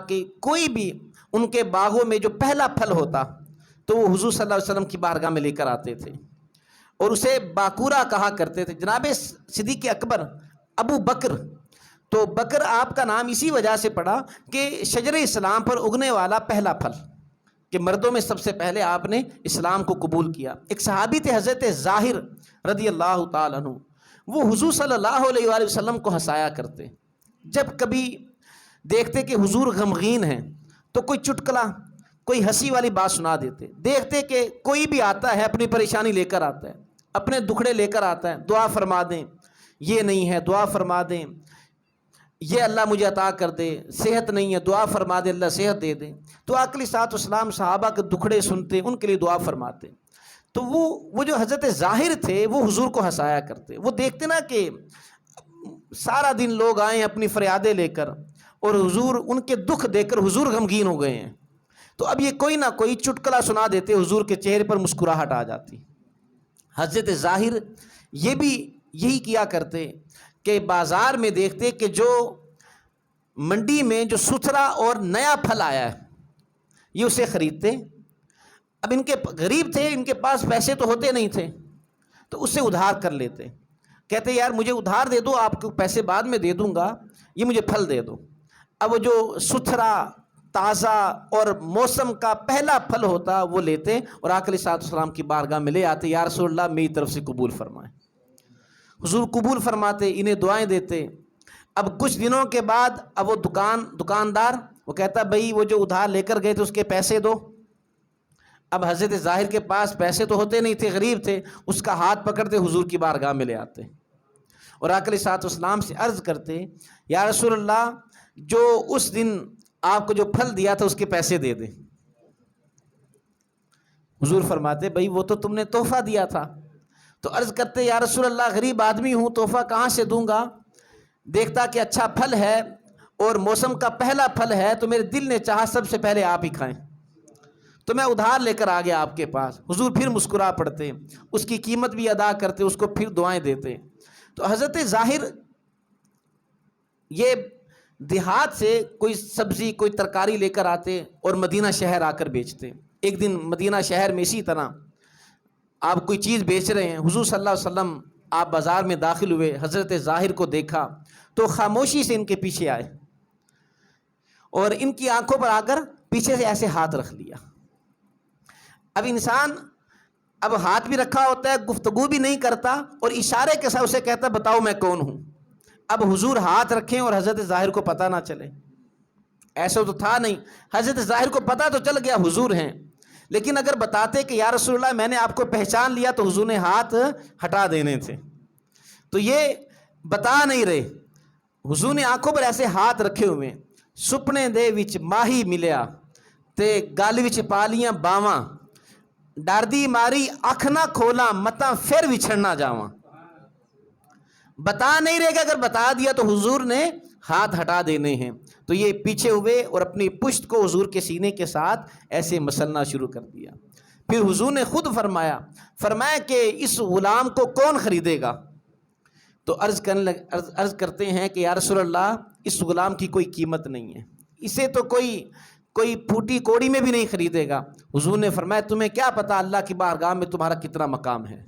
کہ کوئی بھی ان کے باغوں میں جو پہلا پھل ہوتا تو وہ حضور صلی اللہ علیہ وسلم کی بارگاہ میں لے کر آتے تھے اور اسے باکورہ کہا کرتے تھے. جناب صدیق اکبر ابو بکر، تو بکر آپ کا نام اسی وجہ سے پڑا کہ شجر اسلام پر اگنے والا پہلا پھل، کہ مردوں میں سب سے پہلے آپ نے اسلام کو قبول کیا. ایک صحابی تھے حضرت ظاہر رضی اللہ تعالیٰ عنہ، وہ حضور صلی اللہ علیہ وآلہ وسلم کو ہنسایا کرتے. جب کبھی دیکھتے کہ حضور غمگین ہیں تو کوئی چٹکلا، کوئی ہنسی والی بات سنا دیتے. دیکھتے کہ کوئی بھی آتا ہے اپنی پریشانی لے کر آتا ہے، اپنے دکھڑے لے کر آتا ہے، دعا فرما دیں، یہ نہیں ہے دعا فرما دیں، یہ اللہ مجھے عطا کر دے، صحت نہیں ہے دعا فرما دے اللہ صحت دے دے. تو آقا صاحب اسلام صحابہ کے دکھڑے سنتے، ان کے لیے دعا فرماتے. تو وہ جو حضرت ظاہر تھے وہ حضور کو ہنسایا کرتے. وہ دیکھتے نا کہ سارا دن لوگ آئیں اپنی فریادیں لے کر اور حضور ان کے دکھ دیکھ کر حضور غمگین ہو گئے ہیں، تو اب یہ کوئی نہ کوئی چٹکلا سنا دیتے، حضور کے چہرے پر مسکراہٹ آ جاتی. حضرت ظاہر یہ بھی یہی کیا کرتے کہ بازار میں دیکھتے کہ جو منڈی میں جو ستھرا اور نیا پھل آیا ہے یہ اسے خریدتے. اب ان کے غریب تھے، ان کے پاس پیسے تو ہوتے نہیں تھے، تو اس سے ادھار کر لیتے. کہتے یار مجھے ادھار دے دو، آپ کو پیسے بعد میں دے دوں گا، یہ مجھے پھل دے دو. اب وہ جو ستھرا تازہ اور موسم کا پہلا پھل ہوتا وہ لیتے اور آقا علیہ السلام کی بارگاہ میں لے آتے. یا رسول اللہ میری طرف سے قبول فرمائیں. حضور قبول فرماتے، انہیں دعائیں دیتے. اب کچھ دنوں کے بعد اب وہ دکاندار وہ کہتا بھئی وہ جو ادھار لے کر گئے تھے اس کے پیسے دو. اب حضرت ظاہر کے پاس پیسے تو ہوتے نہیں تھے، غریب تھے، اس کا ہاتھ پکڑتے حضور کی بارگاہ میں لے آتے اور آقا علیہ السلام سے عرض کرتے یا رسول اللہ جو اس دن آپ کو جو پھل دیا تھا اس کے پیسے دے دیں. حضور فرماتے بھئی وہ تو تم نے تحفہ دیا تھا. تو عرض کرتے یا رسول اللہ غریب آدمی ہوں، تحفہ کہاں سے دوں گا؟ دیکھتا کہ اچھا پھل ہے اور موسم کا پہلا پھل ہے تو میرے دل نے چاہا سب سے پہلے آپ ہی کھائیں، تو میں ادھار لے کر آ گیا آپ کے پاس. حضور پھر مسکرا پڑتے، اس کی قیمت بھی ادا کرتے، اس کو پھر دعائیں دیتے. تو حضرت ظاہر یہ دیہات سے کوئی سبزی کوئی ترکاری لے کر آتے اور مدینہ شہر آ کر بیچتے. ایک دن مدینہ شہر میں اسی طرح آپ کوئی چیز بیچ رہے ہیں، حضور صلی اللہ علیہ وسلم آپ بازار میں داخل ہوئے، حضرت ظاہر کو دیکھا تو خاموشی سے ان کے پیچھے آئے اور ان کی آنکھوں پر آ کر پیچھے سے ایسے ہاتھ رکھ لیا. اب انسان اب ہاتھ بھی رکھا ہوتا ہے، گفتگو بھی نہیں کرتا اور اشارے کے ساتھ اسے کہتا بتاؤ میں کون ہوں. اب حضور ہاتھ رکھیں اور حضرت ظاہر کو پتہ نہ چلے، ایسا تو تھا نہیں. حضرت ظاہر کو پتہ تو چل گیا حضور ہیں، لیکن اگر بتاتے کہ یا رسول اللہ میں نے آپ کو پہچان لیا تو حضور نے ہاتھ ہٹا دینے تھے. تو یہ بتا نہیں رہے. حضور نے آنکھوں پر ایسے ہاتھ رکھے ہوئے. سپنے دے وچ ماہی ملیا تے گل وچ پالیاں باواں، ڈردی ماری اکھ نہ کھولا متاں پھر وچھڑ نہ جاواں. بتا نہیں رہے گا، اگر بتا دیا تو حضور نے ہاتھ ہٹا دینے ہیں. تو یہ پیچھے ہوئے اور اپنی پشت کو حضور کے سینے کے ساتھ ایسے مسلنا شروع کر دیا. پھر حضور نے خود فرمایا کہ اس غلام کو کون خریدے گا؟ تو عرض کرتے ہیں کہ یا رسول اللہ اس غلام کی کوئی قیمت نہیں ہے، اسے تو کوئی پھوٹی کوڑی میں بھی نہیں خریدے گا. حضور نے فرمایا تمہیں کیا پتا اللہ کی بارگاہ میں تمہارا کتنا مقام ہے.